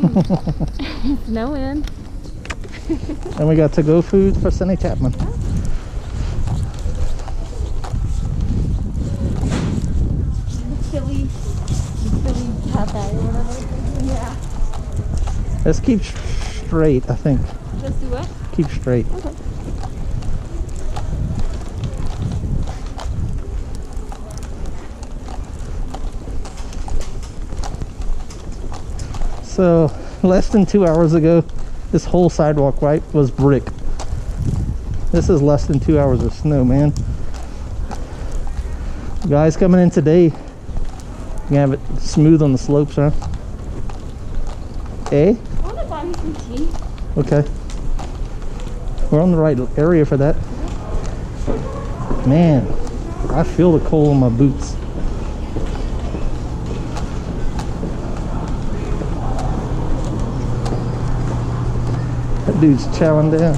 It's snowing. And we got to-go food for Cindy Chapman. Yeah. The Philly Cafe or whatever. Yeah. Let's keep straight, I think. Let's do what? Keep straight. Okay. So, less than 2 hours ago, this whole sidewalk, right, was brick. This is less than 2 hours of snow, man. Guys coming in today, you can have it smooth on the slopes, huh? Eh? I want to buy me some tea. Okay. We're on the right area for that. Man, I feel the cold in my boots. That dude's chowing down.